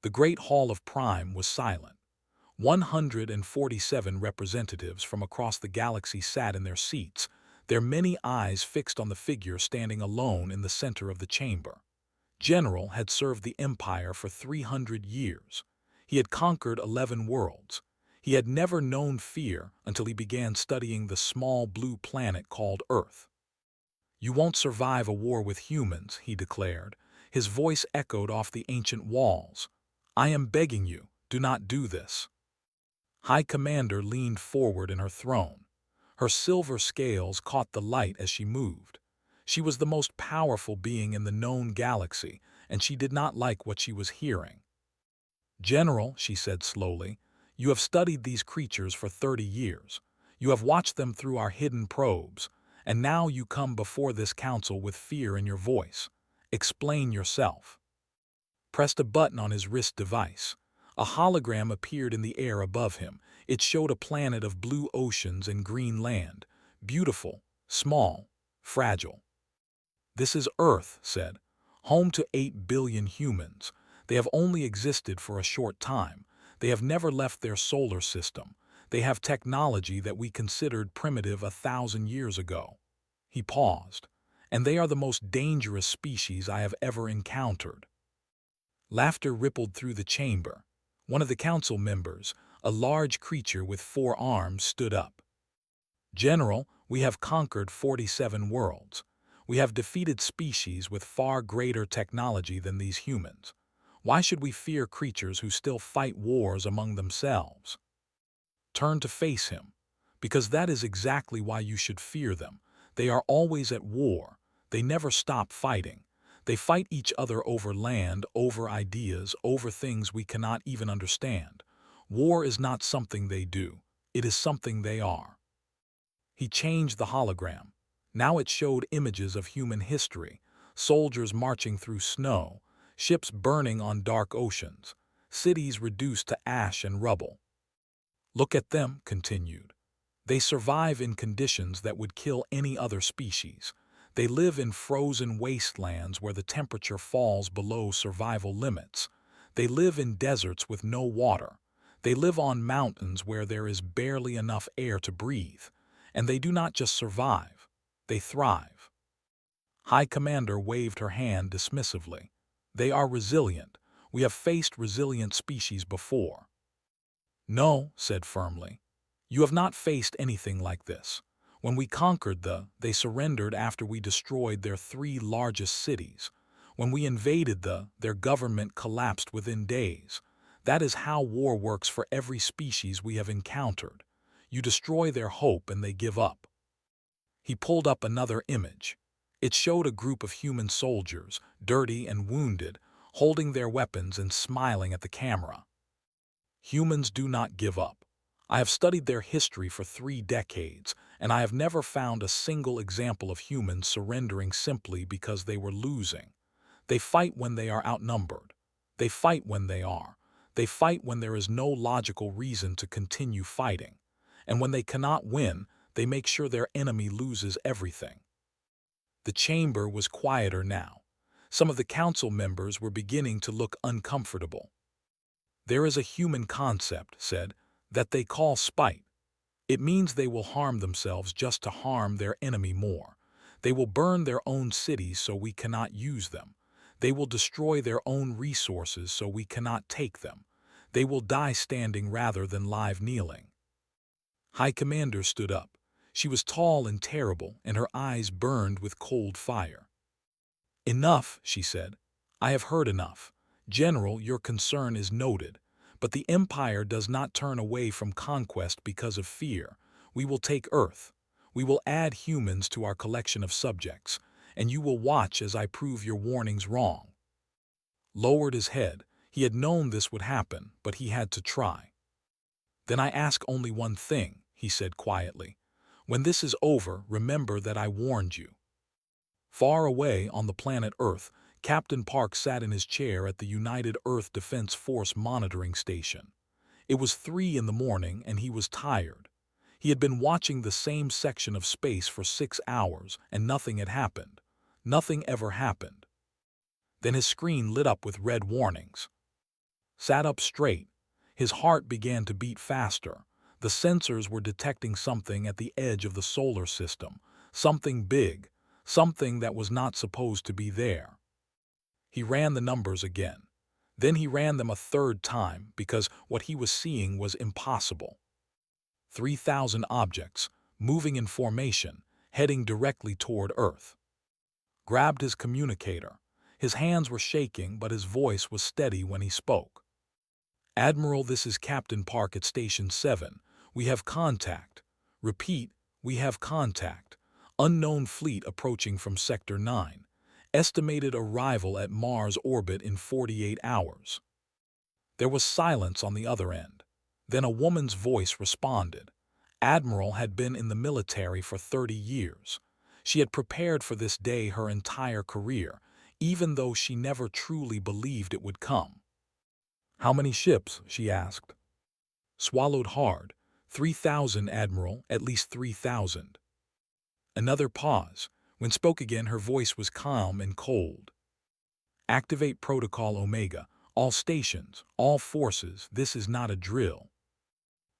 The Great Hall of Prime was silent. 147 representatives from across the galaxy sat in their seats, their many eyes fixed on the figure standing alone in the center of the chamber. General had served the Empire for 300 years. He had conquered 11 worlds. He had never known fear until he began studying the small blue planet called Earth. "You won't survive a war with humans," he declared. His voice echoed off the ancient walls. "I am begging you, do not do this." High Commander leaned forward in her throne. Her silver scales caught the light as she moved. She was the most powerful being in the known galaxy, and she did not like what she was hearing. "General," she said slowly, "you have studied these creatures for 30 years. You have watched them through our hidden probes, and now you come before this council with fear in your voice. Explain yourself." Pressed a button on his wrist device. A hologram appeared in the air above him. It showed a planet of blue oceans and green land, beautiful, small, fragile. "This is Earth," said, "home to 8 billion humans. They have only existed for a short time. They have never left their solar system. They have technology that we considered primitive 1,000 years ago." He paused. "And they are the most dangerous species I have ever encountered." Laughter rippled through the chamber. One of the council members, a large creature with 4 arms, stood up. "General, we have conquered 47 worlds. We have defeated species with far greater technology than these humans. Why should we fear creatures who still fight wars among themselves?" Turn to face him. "Because that is exactly why you should fear them. They are always at war. They never stop fighting. They fight each other over land, over ideas, over things we cannot even understand. War is not something they do. It is something they are." He changed the hologram. Now it showed images of human history, soldiers marching through snow, ships burning on dark oceans, cities reduced to ash and rubble. "Look at them," continued. "They survive in conditions that would kill any other species. They live in frozen wastelands where the temperature falls below survival limits. They live in deserts with no water. They live on mountains where there is barely enough air to breathe. And they do not just survive, they thrive." High Commander waved her hand dismissively. "They are resilient. We have faced resilient species before." "No," said firmly. "You have not faced anything like this. When we conquered they surrendered after we destroyed their 3 largest cities. When we invaded their government collapsed within days. That is how war works for every species we have encountered. You destroy their hope and they give up." He pulled up another image. It showed a group of human soldiers, dirty and wounded, holding their weapons and smiling at the camera. "Humans do not give up. I have studied their history for 3 decades, and I have never found a single example of humans surrendering simply because they were losing. They fight when they are outnumbered. They fight when they fight when there is no logical reason to continue fighting. And when they cannot win, they make sure their enemy loses everything." The chamber was quieter now. Some of the council members were beginning to look uncomfortable. "There is a human concept," said, "that they call spite. It means they will harm themselves just to harm their enemy more. They will burn their own cities so we cannot use them. They will destroy their own resources so we cannot take them. They will die standing rather than live kneeling." High Commander stood up. She was tall and terrible, and her eyes burned with cold fire. "Enough," she said. "I have heard enough. General, your concern is noted. But the Empire does not turn away from conquest because of fear. We will take Earth. We will add humans to our collection of subjects, and you will watch as I prove your warnings wrong." Lowered his head. He had known this would happen, but he had to try. "Then I ask only one thing," he said quietly. "When this is over, remember that I warned you." Far away on the planet Earth, Captain Park sat in his chair at the United Earth Defense Force monitoring station. It was 3 in the morning and he was tired. He had been watching the same section of space for 6 hours and nothing had happened. Nothing ever happened. Then his screen lit up with red warnings. sat up straight. His heart began to beat faster. The sensors were detecting something at the edge of the solar system, something big, something that was not supposed to be there. He ran the numbers again. Then he ran them a third time because what he was seeing was impossible. 3,000 objects, moving in formation, heading directly toward Earth. Grabbed his communicator. His hands were shaking, but his voice was steady when he spoke. "Admiral, this is Captain Park at Station 7. We have contact. Repeat, we have contact. Unknown fleet approaching from Sector 9. Estimated arrival at Mars orbit in 48 hours. There was silence on the other end. Then a woman's voice responded. Admiral had been in the military for 30 years. She had prepared for this day her entire career, even though she never truly believed it would come. "How many ships?" she asked. Swallowed hard. 3,000, Admiral, at least 3,000. Another pause. When spoke again, her voice was calm and cold. "Activate Protocol Omega. All stations, all forces, this is not a drill."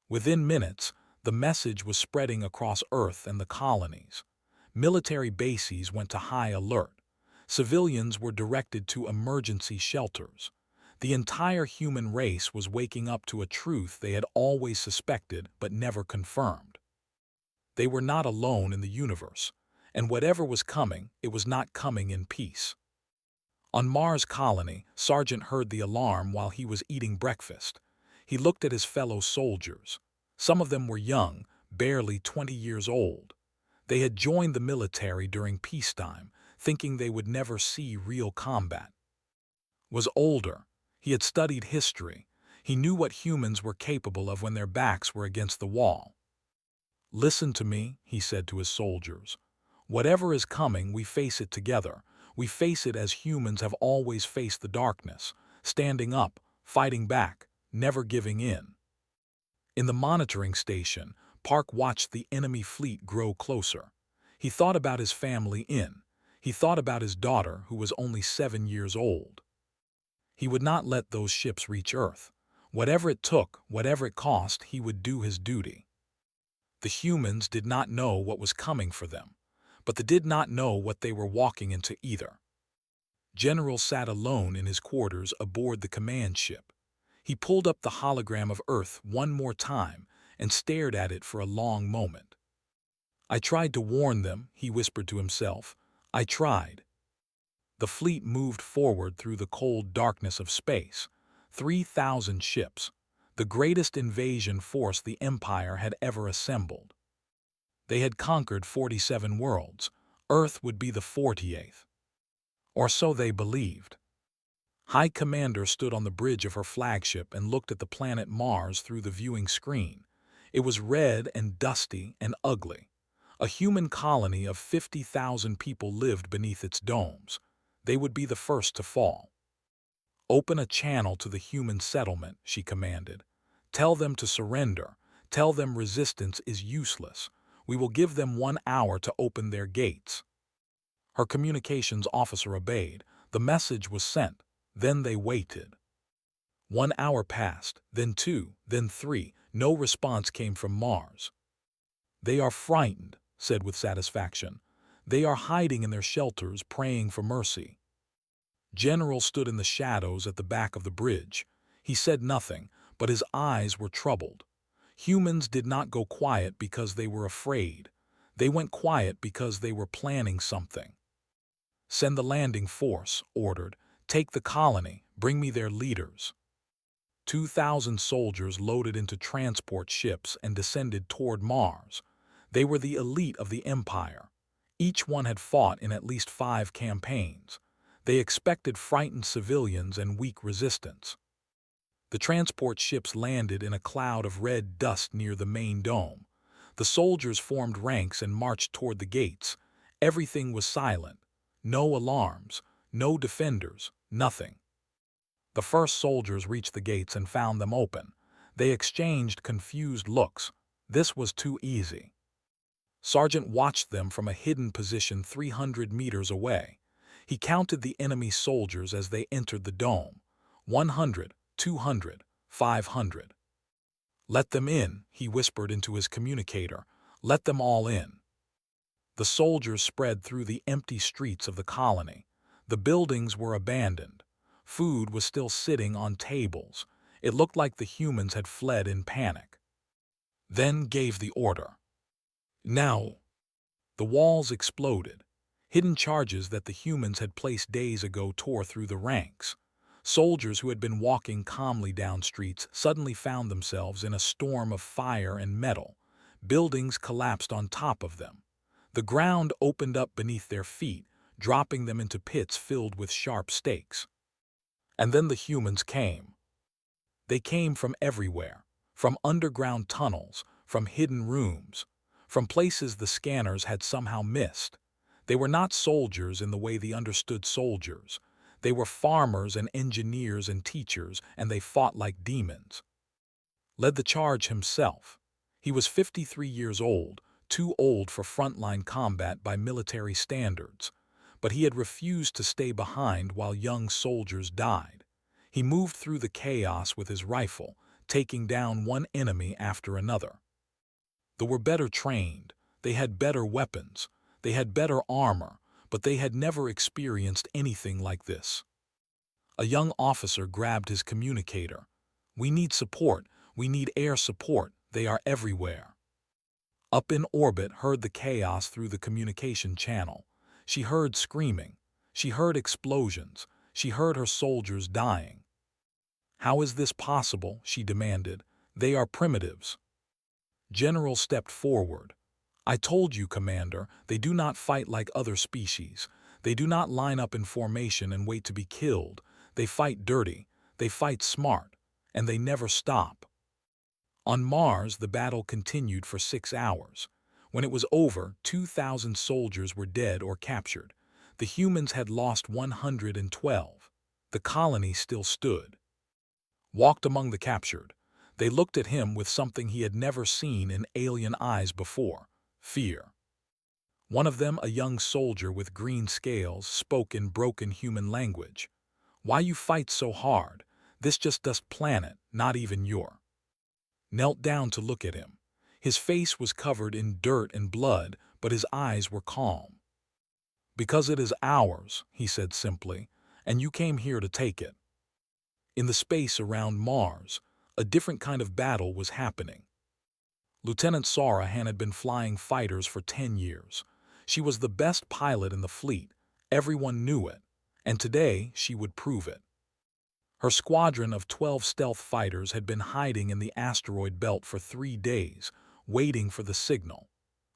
Within minutes, the message was spreading across Earth and the colonies. Military bases went to high alert. Civilians were directed to emergency shelters. The entire human race was waking up to a truth they had always suspected but never confirmed. They were not alone in the universe, and whatever was coming, it was not coming in peace. On Mars colony, Sergeant heard the alarm while he was eating breakfast. He looked at his fellow soldiers. Some of them were young, barely 20 years old. They had joined the military during peacetime, thinking they would never see real combat. Was older. He had studied history. He knew what humans were capable of when their backs were against the wall. "Listen to me," he said to his soldiers. "Whatever is coming, we face it together. We face it as humans have always faced the darkness, standing up, fighting back, never giving in." In the monitoring station, Park watched the enemy fleet grow closer. He thought about his family in. He thought about his daughter, who was only 7 years old. He would not let those ships reach Earth. Whatever it took, whatever it cost, he would do his duty. The humans did not know what was coming for them, but they did not know what they were walking into either. General sat alone in his quarters aboard the command ship. He pulled up the hologram of Earth one more time and stared at it for a long moment. "I tried to warn them," he whispered to himself. "I tried." The fleet moved forward through the cold darkness of space. 3,000 ships, the greatest invasion force the Empire had ever assembled. They had conquered 47 worlds. Earth would be the 48th. Or so they believed. High Commander stood on the bridge of her flagship and looked at the planet Mars through the viewing screen. It was red and dusty and ugly. A human colony of 50,000 people lived beneath its domes. They would be the first to fall. "Open a channel to the human settlement," she commanded. "Tell them to surrender. Tell them resistance is useless. We will give them 1 hour to open their gates." Her communications officer obeyed. The message was sent. Then they waited. 1 hour passed, then 2, then 3. No response came from Mars. "They are frightened," said with satisfaction. "They are hiding in their shelters, praying for mercy." General stood in the shadows at the back of the bridge. He said nothing, but his eyes were troubled. Humans did not go quiet because they were afraid. They went quiet because they were planning something. "Send the landing force," ordered. "Take the colony. Bring me their leaders." 2,000 soldiers loaded into transport ships and descended toward Mars. They were the elite of the Empire. Each one had fought in at least 5 campaigns. They expected frightened civilians and weak resistance. The transport ships landed in a cloud of red dust near the main dome. The soldiers formed ranks and marched toward the gates. Everything was silent. No alarms, no defenders, nothing. The first soldiers reached the gates and found them open. They exchanged confused looks. This was too easy. Sergeant watched them from a hidden position 300 meters away. He counted the enemy soldiers as they entered the dome. 100, 200, 500. Let them in, he whispered into his communicator. Let them all in. The soldiers spread through the empty streets of the colony. The buildings were abandoned. Food was still sitting on tables. It looked like the humans had fled in panic. Then gave the order. Now, the walls exploded. Hidden charges that the humans had placed days ago tore through the ranks. Soldiers who had been walking calmly down streets suddenly found themselves in a storm of fire and metal. Buildings collapsed on top of them. The ground opened up beneath their feet, dropping them into pits filled with sharp stakes. And then the humans came. They came from everywhere, from underground tunnels, from hidden rooms, from places the scanners had somehow missed. They were not soldiers in the way they understood soldiers. They were farmers and engineers and teachers, and they fought like demons. Led the charge himself. He was 53 years old, too old for frontline combat by military standards, but he had refused to stay behind while young soldiers died. He moved through the chaos with his rifle, taking down one enemy after another. They were better trained, they had better weapons, they had better armor, but they had never experienced anything like this. A young officer grabbed his communicator. We need support, we need air support, they are everywhere. Up in orbit heard the chaos through the communication channel. She heard screaming. She heard explosions. She heard her soldiers dying. How is this possible? She demanded. They are primitives. General stepped forward. I told you, Commander, they do not fight like other species. They do not line up in formation and wait to be killed. They fight dirty. They fight smart. And they never stop. On Mars, the battle continued for 6 hours. When it was over, 2,000 soldiers were dead or captured. The humans had lost 112. The colony still stood. Walked among the captured. They looked at him with something he had never seen in alien eyes before: fear. One of them, a young soldier with green scales, spoke in broken human language. Why you fight so hard? This just dust planet, not even your. Knelt down to look at him. His face was covered in dirt and blood, but his eyes were calm. Because it is ours, he said simply, and you came here to take it. In the space around Mars, a different kind of battle was happening. Lieutenant Sarahan had been flying fighters for 10 years. She was the best pilot in the fleet. Everyone knew it, and today she would prove it. Her squadron of 12 stealth fighters had been hiding in the asteroid belt for 3 days, waiting for the signal.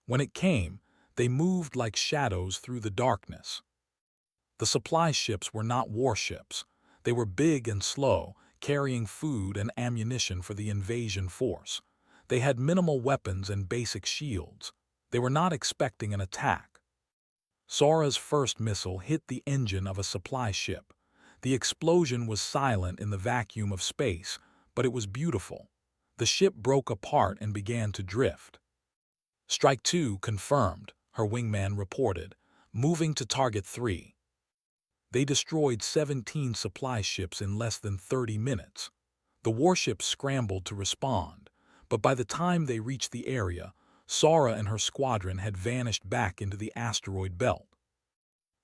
When it came, they moved like shadows through the darkness. The supply ships were not warships. They were big and slow, carrying food and ammunition for the invasion force. They had minimal weapons and basic shields. They were not expecting an attack. Sora's first missile hit the engine of a supply ship. The explosion was silent in the vacuum of space, but it was beautiful. The ship broke apart and began to drift. Strike 2 confirmed, her wingman reported, moving to target 3. They destroyed 17 supply ships in less than 30 minutes. The warships scrambled to respond, but by the time they reached the area, Sora and her squadron had vanished back into the asteroid belt.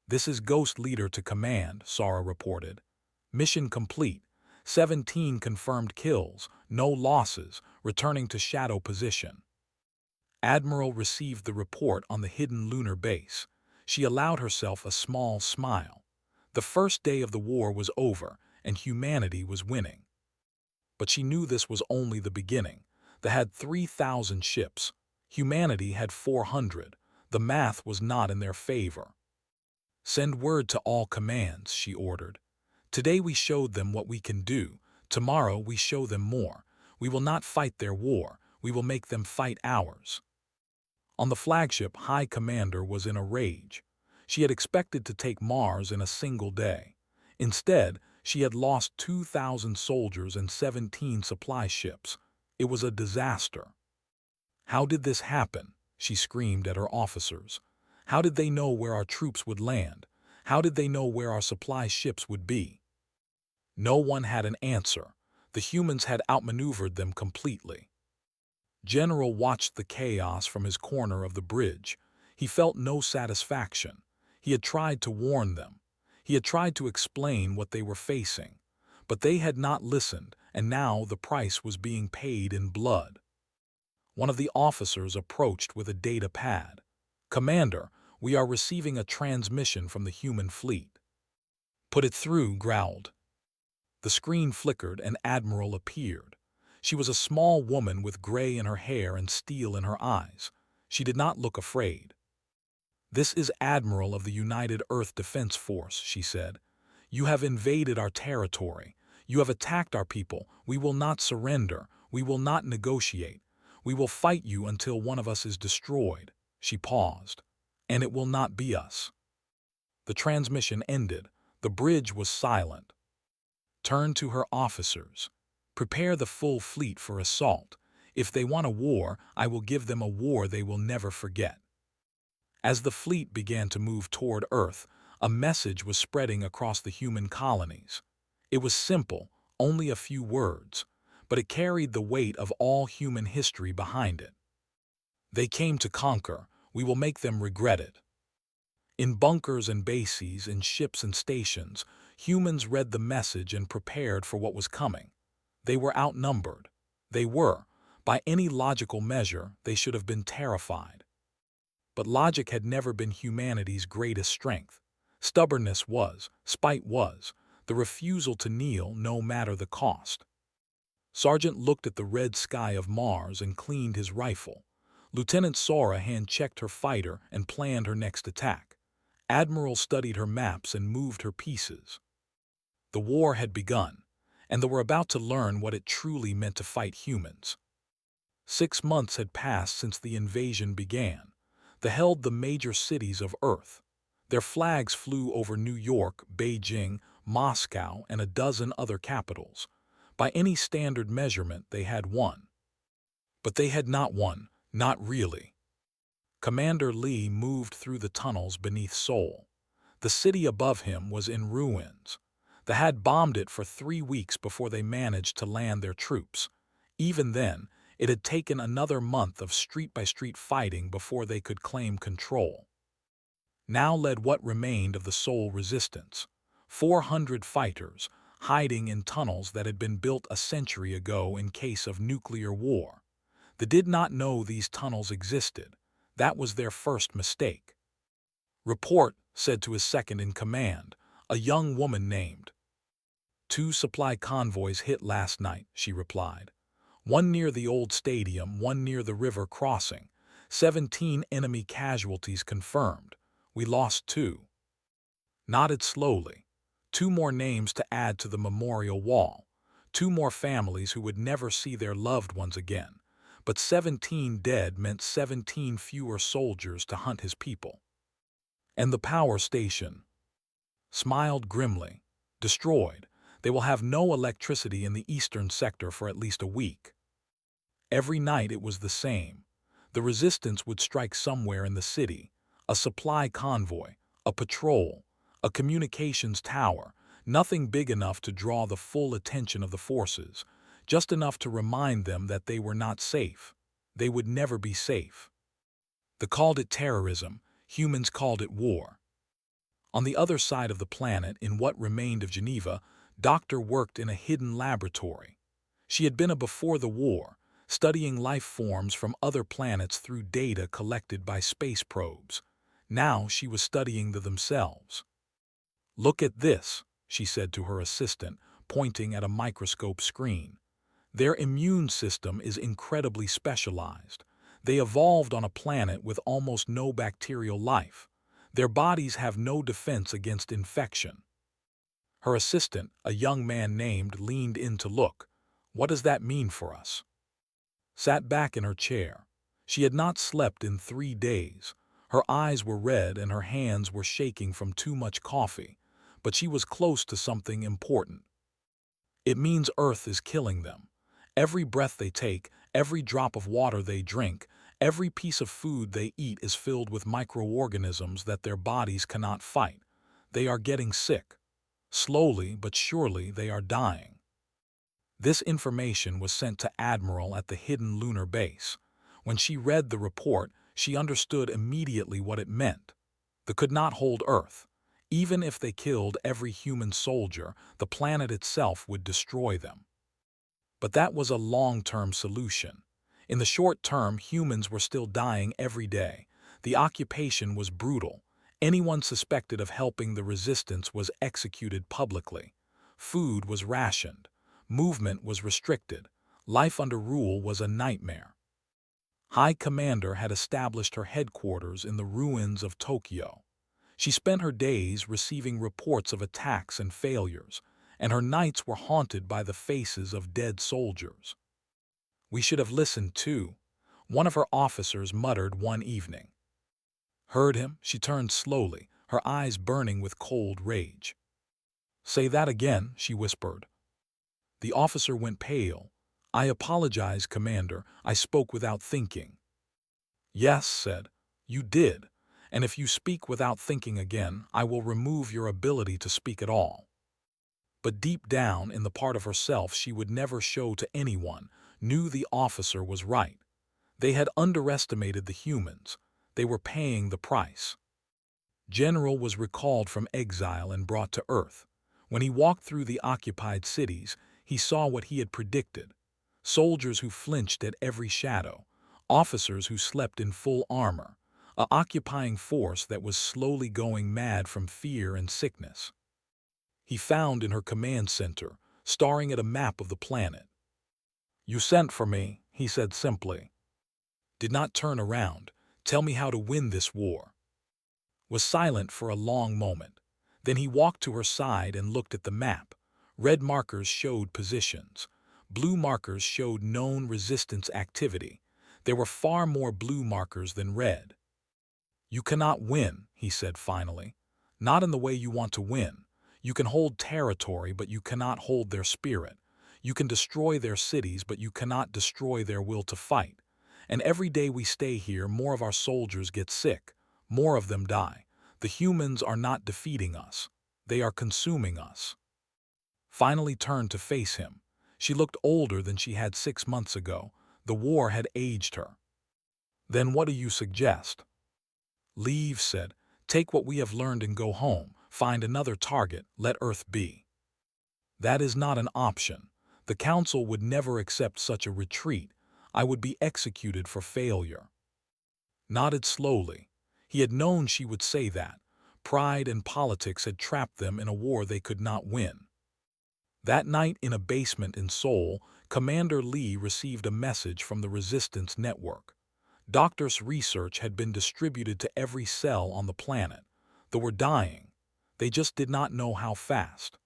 This is Ghost Leader to command, Sora reported. Mission complete. 17 confirmed kills, no losses, returning to shadow position. Admiral received the report on the hidden lunar base. She allowed herself a small smile. The first day of the war was over, and humanity was winning. But she knew this was only the beginning. They had 3,000 ships. Humanity had 400. The math was not in their favor. Send word to all commands, she ordered. Today we showed them what we can do. Tomorrow we show them more. We will not fight their war. We will make them fight ours. On the flagship, High Commander was in a rage. She had expected to take Mars in a single day. Instead, she had lost 2,000 soldiers and 17 supply ships. It was a disaster. How did this happen? She screamed at her officers. How did they know where our troops would land? How did they know where our supply ships would be? No one had an answer. The humans had outmaneuvered them completely. General watched the chaos from his corner of the bridge. He felt no satisfaction. He had tried to warn them. He had tried to explain what they were facing. But they had not listened, and now the price was being paid in blood. One of the officers approached with a data pad. "Commander, we are receiving a transmission from the human fleet." "Put it through," growled. The screen flickered and Admiral appeared. She was a small woman with gray in her hair and steel in her eyes. She did not look afraid. "This is Admiral of the United Earth Defense Force," she said. "You have invaded our territory. You have attacked our people. We will not surrender. We will not negotiate. We will fight you until one of us is destroyed." She paused. "And it will not be us." The transmission ended. The bridge was silent. Turned to her officers. "Prepare the full fleet for assault. If they want a war, I will give them a war they will never forget." As the fleet began to move toward Earth, a message was spreading across the human colonies. It was simple, only a few words, but it carried the weight of all human history behind it. "They came to conquer. We will make them regret it." In bunkers and bases, in ships and stations, humans read the message and prepared for what was coming. They were outnumbered. They were. By any logical measure, they should have been terrified. But logic had never been humanity's greatest strength. Stubbornness was, spite was, the refusal to kneel no matter the cost. Sergeant looked at the red sky of Mars and cleaned his rifle. Lieutenant Sora hand-checked her fighter and planned her next attack. Admiral studied her maps and moved her pieces. The war had begun, and they were about to learn what it truly meant to fight humans. 6 months had passed since the invasion began. They held the major cities of Earth. Their flags flew over New York, Beijing, Moscow, and a dozen other capitals. By any standard measurement, they had won. But they had not won, not really. Commander Lee moved through the tunnels beneath Seoul. The city above him was in ruins. They had bombed it for 3 weeks before they managed to land their troops. Even then, it had taken another month of street-by-street fighting before they could claim control. Now led what remained of the Seoul resistance. 400 fighters, hiding in tunnels that had been built a century ago in case of nuclear war. They did not know these tunnels existed. That was their first mistake. "Report," said to his second-in-command, a young woman named. "2 supply convoys hit last night," she replied. "One near the old stadium, one near the river crossing. 17 enemy casualties confirmed. We lost 2. Nodded slowly. 2 more names to add to the memorial wall. 2 more families who would never see their loved ones again. But 17 dead meant 17 fewer soldiers to hunt his people." "And the power station?" Smiled grimly. "Destroyed. They will have no electricity in the eastern sector for at least a week." Every night it was the same. The resistance would strike somewhere in the city. A supply convoy, a patrol, a communications tower, nothing big enough to draw the full attention of the forces, just enough to remind them that they were not safe. They would never be safe. They called it terrorism. Humans called it war. On the other side of the planet, in what remained of Geneva, Doctor worked in a hidden laboratory. She had been a before the war, studying life forms from other planets through data collected by space probes. Now she was studying themselves. "Look at this," she said to her assistant, pointing at a microscope screen. "Their immune system is incredibly specialized. They evolved on a planet with almost no bacterial life. Their bodies have no defense against infection." Her assistant, a young man named, leaned in to look. "What does that mean for us?" Sat back in her chair. She had not slept in 3 days. Her eyes were red and her hands were shaking from too much coffee, but she was close to something important. "It means Earth is killing them. Every breath they take, every drop of water they drink, every piece of food they eat is filled with microorganisms that their bodies cannot fight. They are getting sick. Slowly but surely they are dying." This information was sent to Admiral at the hidden lunar base. When she read the report, she understood immediately what it meant. They could not hold Earth. Even if they killed every human soldier, the planet itself would destroy them. But that was a long-term solution. In the short term, humans were still dying every day. The occupation was brutal. Anyone suspected of helping the resistance was executed publicly. Food was rationed. Movement was restricted. Life under rule was a nightmare. High Commander had established her headquarters in the ruins of Tokyo. She spent her days receiving reports of attacks and failures, and her nights were haunted by the faces of dead soldiers. "We should have listened too," one of her officers muttered one evening. "Heard him?" She turned slowly, her eyes burning with cold rage. "Say that again," she whispered. The officer went pale. "I apologize, Commander. I spoke without thinking." "Yes," said, "you did. And if you speak without thinking again, I will remove your ability to speak at all." But deep down, in the part of herself she would never show to anyone, knew the officer was right. They had underestimated the humans. They were paying the price. General was recalled from exile and brought to Earth. When he walked through the occupied cities, he saw what he had predicted. Soldiers who flinched at every shadow, officers who slept in full armor, an occupying force that was slowly going mad from fear and sickness. He found in her command center, staring at a map of the planet. "You sent for me," he said simply. "Did not turn around. Tell me how to win this war." Was silent for a long moment. Then he walked to her side and looked at the map. Red markers showed positions. Blue markers showed known resistance activity. There were far more blue markers than red. "You cannot win," he said finally. "Not in the way you want to win. You can hold territory, but you cannot hold their spirit. You can destroy their cities, but you cannot destroy their will to fight. And every day we stay here, more of our soldiers get sick. More of them die. The humans are not defeating us. They are consuming us." Finally turned to face him. She looked older than she had 6 months ago. The war had aged her. "Then what do you suggest?" "Leave," said. "Take what we have learned and go home. Find another target. Let Earth be." "That is not an option. The Council would never accept such a retreat. I would be executed for failure." Nodded slowly. He had known she would say that. Pride and politics had trapped them in a war they could not win. That night in a basement in Seoul, Commander Lee received a message from the Resistance Network. Doctors' research had been distributed to every cell on the planet. They were dying. They just did not know how fast.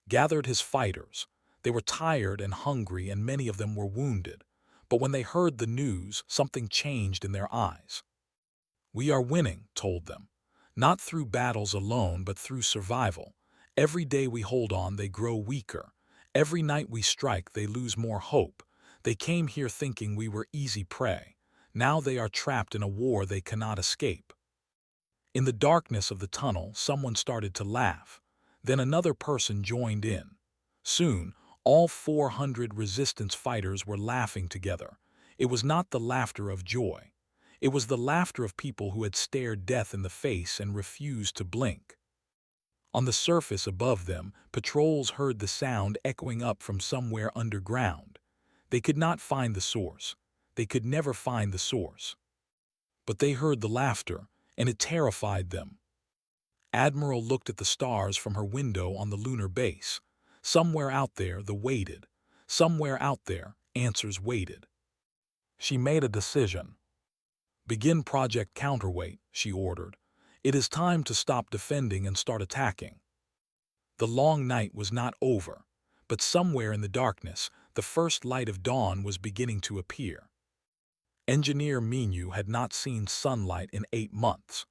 Gathered his fighters. They were tired and hungry, and many of them were wounded. But when they heard the news, something changed in their eyes. "We are winning," told them. "Not through battles alone, but through survival. Every day we hold on, they grow weaker. Every night we strike, they lose more hope. They came here thinking we were easy prey. Now they are trapped in a war they cannot escape." In the darkness of the tunnel, someone started to laugh. Then another person joined in. Soon, all 400 resistance fighters were laughing together. It was not the laughter of joy. It was the laughter of people who had stared death in the face and refused to blink. On the surface above them, patrols heard the sound echoing up from somewhere underground. They could not find the source. They could never find the source. But they heard the laughter, and it terrified them. Admiral looked at the stars from her window on the lunar base. Somewhere out there, they waited. Somewhere out there, answers waited. She made a decision. "Begin Project Counterweight," she ordered. "It is time to stop defending and start attacking." The long night was not over, but somewhere in the darkness, the first light of dawn was beginning to appear. Engineer Minu had not seen sunlight in 8 months.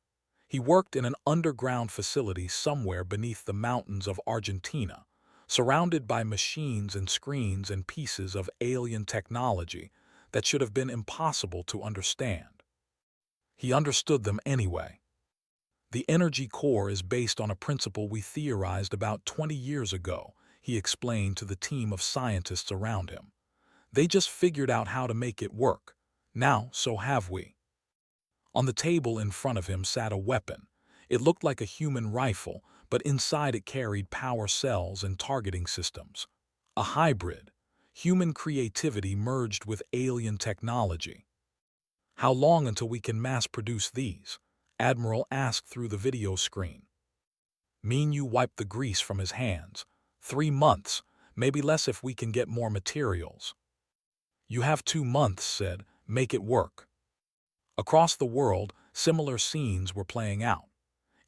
He worked in an underground facility somewhere beneath the mountains of Argentina, surrounded by machines and screens and pieces of alien technology that should have been impossible to understand. He understood them anyway. The energy core is based on a principle we theorized about 20 years ago, he explained to the team of scientists around him. They just figured out how to make it work. Now, so have we. On the table in front of him sat a weapon. It looked like a human rifle, but inside it carried power cells and targeting systems. A hybrid, human creativity merged with alien technology. How long until we can mass-produce these? Admiral asked through the video screen. Minu wiped the grease from his hands. 3 months, maybe less if we can get more materials. You have 2 months, said. Make it work. Across the world, similar scenes were playing out.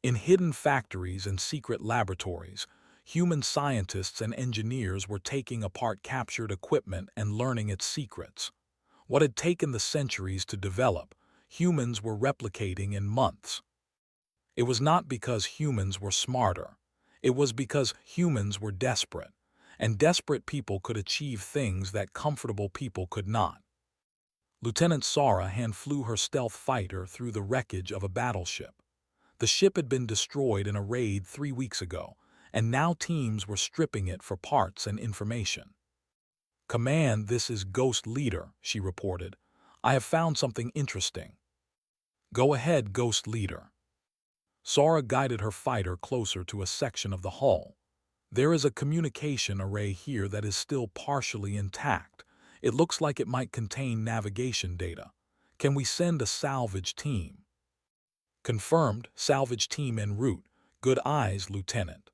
In hidden factories and secret laboratories, human scientists and engineers were taking apart captured equipment and learning its secrets. What had taken the centuries to develop, humans were replicating in months. It was not because humans were smarter. It was because humans were desperate, and desperate people could achieve things that comfortable people could not. Lieutenant Sara hand flew her stealth fighter through the wreckage of a battleship. The ship had been destroyed in a raid 3 weeks ago, and now teams were stripping it for parts and information. "Command, this is Ghost Leader," she reported. "I have found something interesting." "Go ahead, Ghost Leader." Sara guided her fighter closer to a section of the hull. "There is a communication array here that is still partially intact. It looks like it might contain navigation data. Can we send a salvage team?" "Confirmed, salvage team en route. Good eyes, Lieutenant."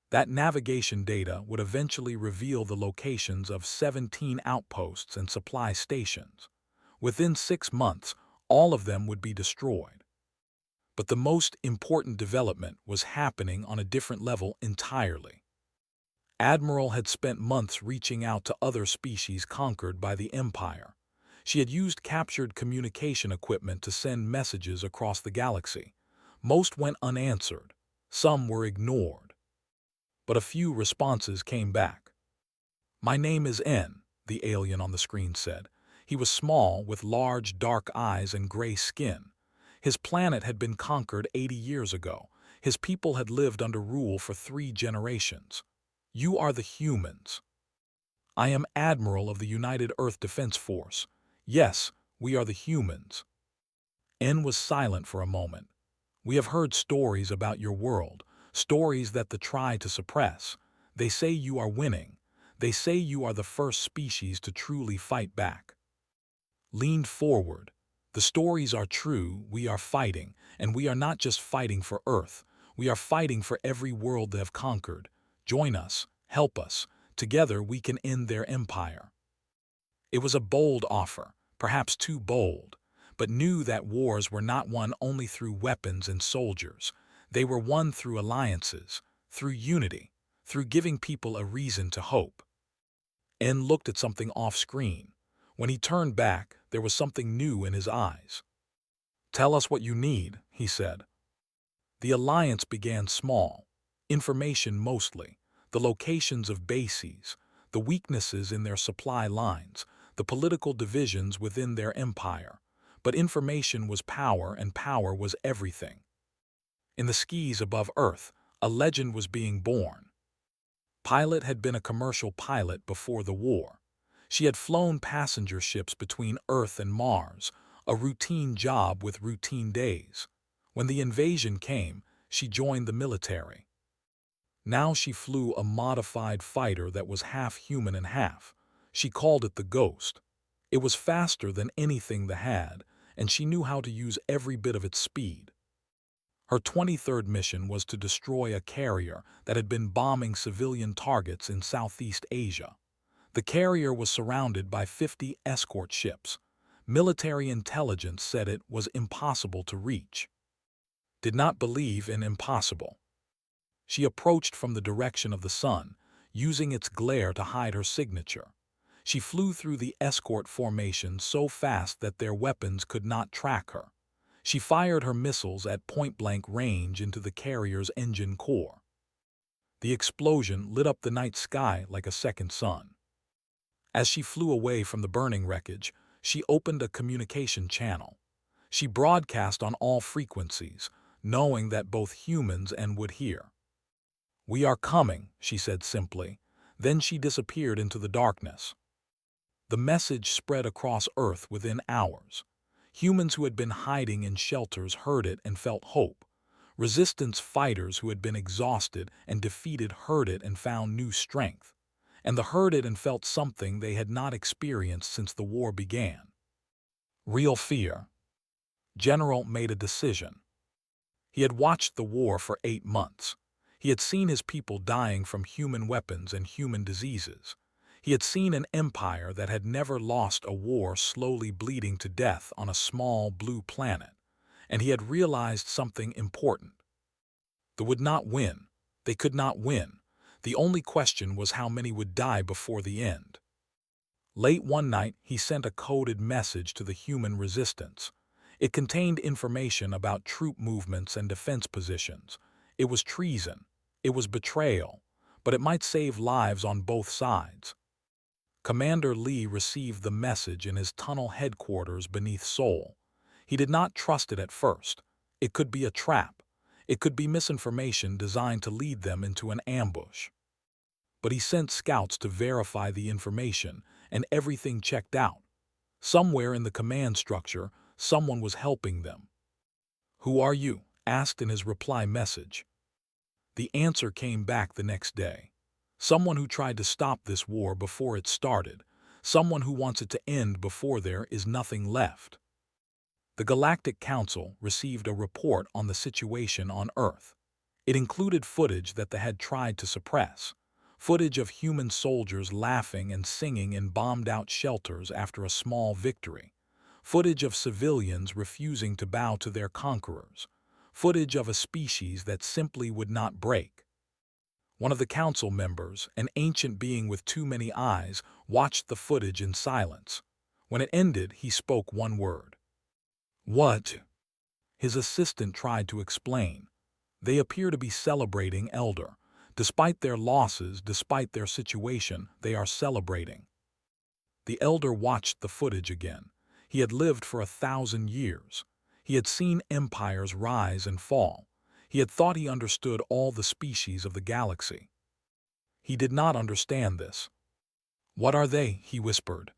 That navigation data would eventually reveal the locations of 17 outposts and supply stations. Within 6 months, all of them would be destroyed. But the most important development was happening on a different level entirely. Admiral had spent months reaching out to other species conquered by the Empire. She had used captured communication equipment to send messages across the galaxy. Most went unanswered. Some were ignored. But a few responses came back. "My name is N," the alien on the screen said. He was small, with large, dark eyes and gray skin. His planet had been conquered 80 years ago. His people had lived under rule for 3 generations. "You are the humans." "I am Admiral of the United Earth Defense Force." "Yes, we are the humans." N was silent for a moment. "We have heard stories about your world, stories that they try to suppress. They say you are winning. They say you are the first species to truly fight back." Leaned forward. "The stories are true, we are fighting, and we are not just fighting for Earth. We are fighting for every world they have conquered. Join us, help us. Together we can end their empire." It was a bold offer, perhaps too bold, but knew that wars were not won only through weapons and soldiers. They were won through alliances, through unity, through giving people a reason to hope. N looked at something off-screen. When he turned back, there was something new in his eyes. "Tell us what you need," he said. The alliance began small. Information mostly. The locations of bases, the weaknesses in their supply lines, the political divisions within their empire. But information was power, and power was everything. In the skies above Earth, a legend was being born. Pilot had been a commercial pilot before the war. She had flown passenger ships between Earth and Mars, a routine job with routine days. When the invasion came, she joined the military. Now she flew a modified fighter that was half human and half. She called it the Ghost. It was faster than anything they had, and she knew how to use every bit of its speed. Her 23rd mission was to destroy a carrier that had been bombing civilian targets in Southeast Asia. The carrier was surrounded by 50 escort ships. Military intelligence said it was impossible to reach. Did not believe in impossible. She approached from the direction of the sun, using its glare to hide her signature. She flew through the escort formation so fast that their weapons could not track her. She fired her missiles at point-blank range into the carrier's engine core. The explosion lit up the night sky like a second sun. As she flew away from the burning wreckage, she opened a communication channel. She broadcast on all frequencies, knowing that both humans and would hear. "We are coming," she said simply. Then she disappeared into the darkness. The message spread across Earth within hours. Humans who had been hiding in shelters heard it and felt hope. Resistance fighters who had been exhausted and defeated heard it and found new strength. And the heard it and felt something they had not experienced since the war began. Real fear. General made a decision. He had watched the war for 8 months. He had seen his people dying from human weapons and human diseases. He had seen an empire that had never lost a war slowly bleeding to death on a small blue planet. And he had realized something important. They would not win. They could not win. The only question was how many would die before the end. Late one night, he sent a coded message to the human resistance. It contained information about troop movements and defense positions. It was treason. It was betrayal. But it might save lives on both sides. Commander Lee received the message in his tunnel headquarters beneath Seoul. He did not trust it at first. It could be a trap. It could be misinformation designed to lead them into an ambush. But he sent scouts to verify the information, and everything checked out. Somewhere in the command structure, someone was helping them. "Who are you?" asked in his reply message. The answer came back the next day. "Someone who tried to stop this war before it started. Someone who wants it to end before there is nothing left." The Galactic Council received a report on the situation on Earth. It included footage that they had tried to suppress. Footage of human soldiers laughing and singing in bombed-out shelters after a small victory. Footage of civilians refusing to bow to their conquerors. Footage of a species that simply would not break. One of the council members, an ancient being with too many eyes, watched the footage in silence. When it ended, he spoke one word. "What?" His assistant tried to explain. "They appear to be celebrating, Elder. Despite their losses, despite their situation, they are celebrating." The Elder watched the footage again. He had lived for 1,000 years. He had seen empires rise and fall. He had thought he understood all the species of the galaxy. He did not understand this. "What are they?" he whispered.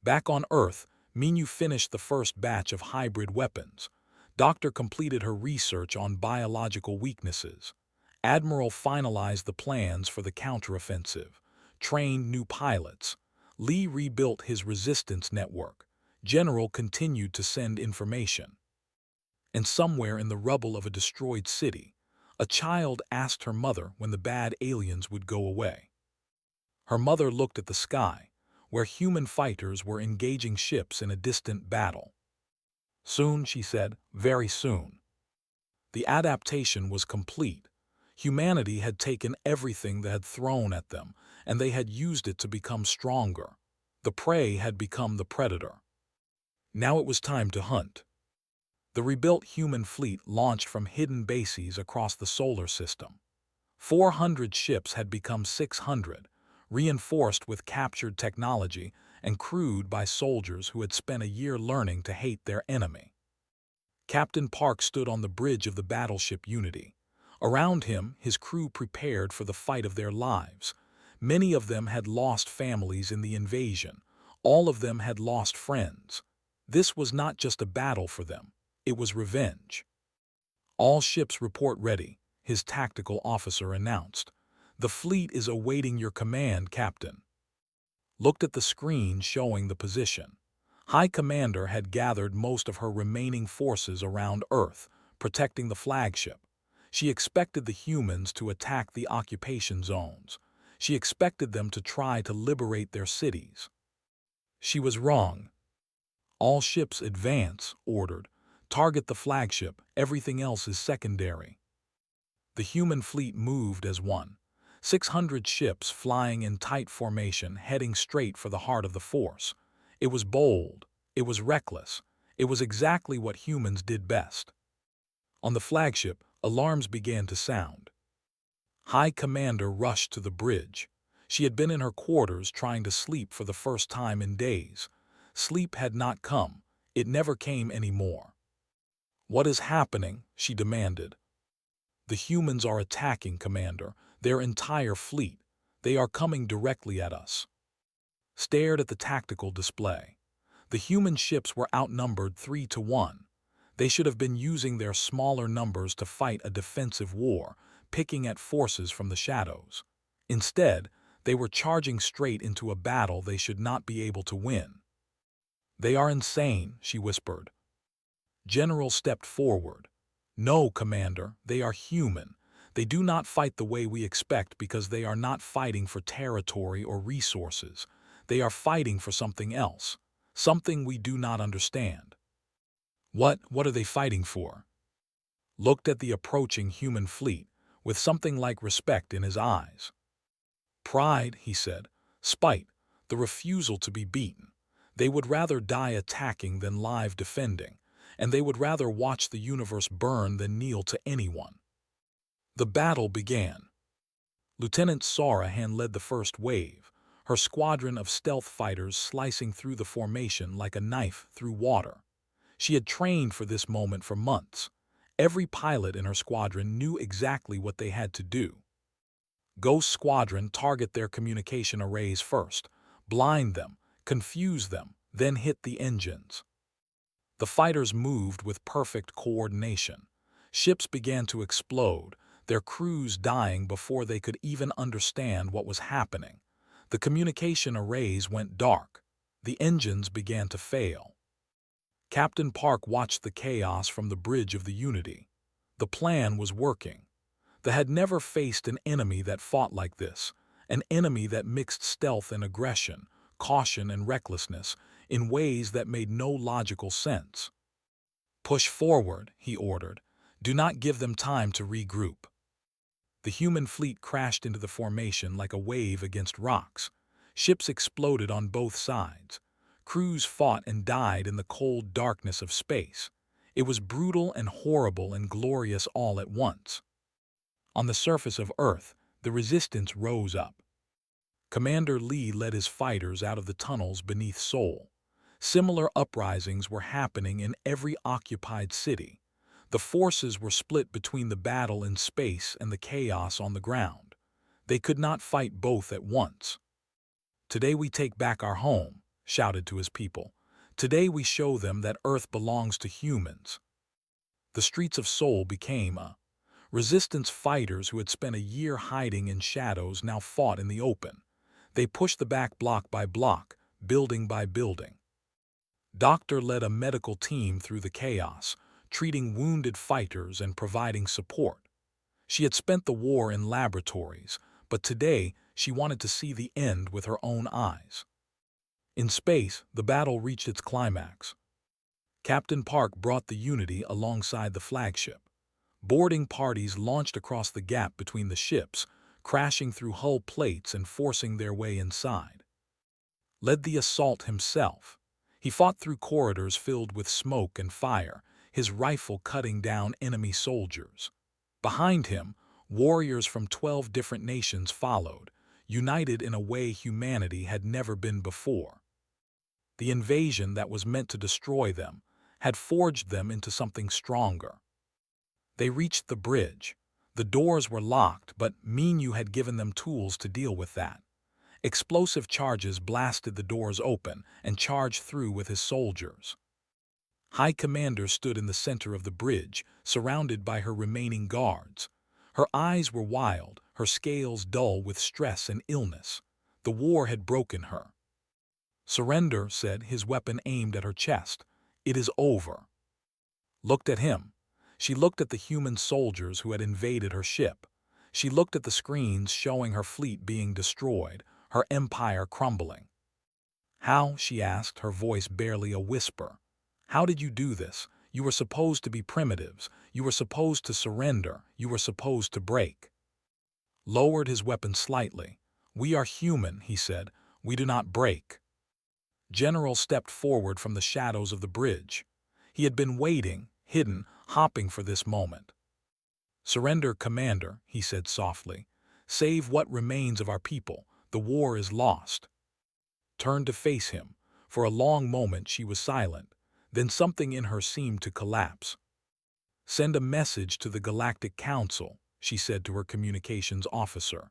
Back on Earth, Minu finished the first batch of hybrid weapons. Doctor completed her research on biological weaknesses. Admiral finalized the plans for the counteroffensive, trained new pilots. Lee rebuilt his resistance network. General continued to send information. And somewhere in the rubble of a destroyed city, a child asked her mother when the bad aliens would go away. Her mother looked at the sky, where human fighters were engaging ships in a distant battle. "Soon," she said, "very soon." The adaptation was complete. Humanity had taken everything they had thrown at them, and they had used it to become stronger. The prey had become the predator. Now it was time to hunt. The rebuilt human fleet launched from hidden bases across the solar system. 400 ships had become 600, reinforced with captured technology and crewed by soldiers who had spent a year learning to hate their enemy. Captain Park stood on the bridge of the battleship Unity. Around him, his crew prepared for the fight of their lives. Many of them had lost families in the invasion. All of them had lost friends. This was not just a battle for them. It was revenge. "All ships report ready," his tactical officer announced. "The fleet is awaiting your command, Captain." Looked at the screen showing the position. High Commander had gathered most of her remaining forces around Earth, protecting the flagship. She expected the humans to attack the occupation zones. She expected them to try to liberate their cities. She was wrong. "All ships advance," ordered. "Target the flagship, everything else is secondary." The human fleet moved as one. 600 ships flying in tight formation, heading straight for the heart of the force. It was bold. It was reckless. It was exactly what humans did best. On the flagship, alarms began to sound. High Commander rushed to the bridge. She had been in her quarters trying to sleep for the first time in days. Sleep had not come. It never came anymore. "What is happening?" she demanded. The humans are attacking, Commander. Their entire fleet. They are coming directly at us. Stared at the tactical display. The human ships were outnumbered 3-1. They should have been using their smaller numbers to fight a defensive war, picking at forces from the shadows. Instead, they were charging straight into a battle they should not be able to win. "They are insane," she whispered. General stepped forward. "No, Commander, they are human. They do not fight the way we expect because they are not fighting for territory or resources. They are fighting for something else, something we do not understand." What are they fighting for?" Looked at the approaching human fleet, with something like respect in his eyes. "Pride," he said. "Spite, the refusal to be beaten. They would rather die attacking than live defending, and they would rather watch the universe burn than kneel to anyone." The battle began. Lieutenant Sarahan led the first wave, her squadron of stealth fighters slicing through the formation like a knife through water. She had trained for this moment for months. Every pilot in her squadron knew exactly what they had to do. Ghost Squadron target their communication arrays first, blind them, confuse them, then hit the engines. The fighters moved with perfect coordination. Ships began to explode, their crews dying before they could even understand what was happening. The communication arrays went dark. The engines began to fail. Captain Park watched the chaos from the bridge of the Unity. The plan was working. They had never faced an enemy that fought like this, an enemy that mixed stealth and aggression, caution and recklessness, in ways that made no logical sense. "Push forward," he ordered. "Do not give them time to regroup." The human fleet crashed into the formation like a wave against rocks. Ships exploded on both sides. Crews fought and died in the cold darkness of space. It was brutal and horrible and glorious all at once. On the surface of Earth, the resistance rose up. Commander Lee led his fighters out of the tunnels beneath Seoul. Similar uprisings were happening in every occupied city. The forces were split between the battle in space and the chaos on the ground. They could not fight both at once. "Today we take back our home," shouted to his people. "Today we show them that Earth belongs to humans." The streets of Seoul became a resistance. Fighters who had spent a year hiding in shadows now fought in the open. They pushed the back block by block, building by building. Doctor led a medical team through the chaos, treating wounded fighters and providing support. She had spent the war in laboratories, but today she wanted to see the end with her own eyes. In space, the battle reached its climax. Captain Park brought the Unity alongside the flagship. Boarding parties launched across the gap between the ships, crashing through hull plates and forcing their way inside. Led the assault himself. He fought through corridors filled with smoke and fire, his rifle cutting down enemy soldiers. Behind him, warriors from 12 different nations followed, united in a way humanity had never been before. The invasion that was meant to destroy them had forged them into something stronger. They reached the bridge. The doors were locked, but Minyu had given them tools to deal with that. Explosive charges blasted the doors open and charged through with his soldiers. High Commander stood in the center of the bridge, surrounded by her remaining guards. Her eyes were wild, her scales dull with stress and illness. The war had broken her. "Surrender," said, his weapon aimed at her chest. "It is over." Looked at him. She looked at the human soldiers who had invaded her ship. She looked at the screens showing her fleet being destroyed, her empire crumbling. "How?" she asked, her voice barely a whisper. "How did you do this? You were supposed to be primitives. You were supposed to surrender. You were supposed to break." Lowered his weapon slightly. "We are human," he said. "We do not break." General stepped forward from the shadows of the bridge. He had been waiting, hidden, hopping for this moment. "Surrender, Commander," he said softly. "Save what remains of our people. The war is lost." Turned to face him. For a long moment she was silent. Then something in her seemed to collapse. "Send a message to the Galactic Council," she said to her communications officer.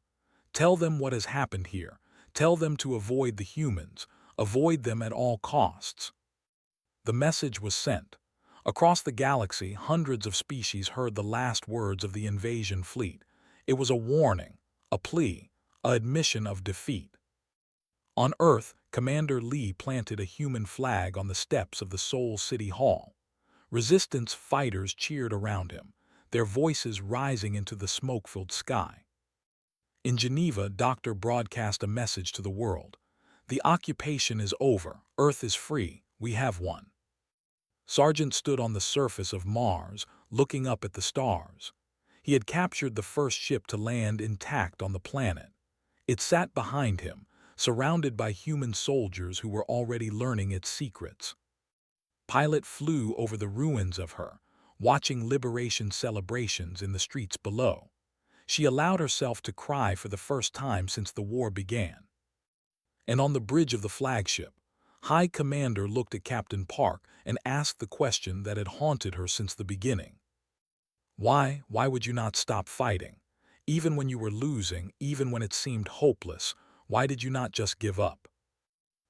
"Tell them what has happened here. Tell them to avoid the humans. Avoid them at all costs." The message was sent. Across the galaxy, hundreds of species heard the last words of the invasion fleet. It was a warning, a plea, an admission of defeat. On Earth, Commander Lee planted a human flag on the steps of the Seoul City Hall. Resistance fighters cheered around him, their voices rising into the smoke-filled sky. In Geneva, Doctor broadcast a message to the world. "The occupation is over. Earth is free. We have won." Sargent stood on the surface of Mars, looking up at the stars. He had captured the first ship to land intact on the planet. It sat behind him, surrounded by human soldiers who were already learning its secrets. Pilot flew over the ruins of her, watching liberation celebrations in the streets below. She allowed herself to cry for the first time since the war began. And on the bridge of the flagship, High Commander looked at Captain Park and asked the question that had haunted her since the beginning. Why would you not stop fighting? Even when you were losing, even when it seemed hopeless, why did you not just give up?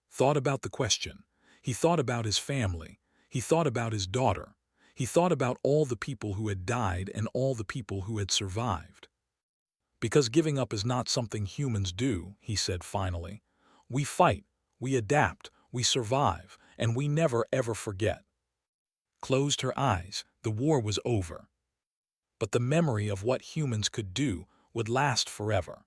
Thought about the question. He thought about his family. He thought about his daughter. He thought about all the people who had died and all the people who had survived. "Because giving up is not something humans do," he said finally. "We fight, we adapt, we survive, and we never ever forget." Closed her eyes. The war was over. But the memory of what humans could do would last forever.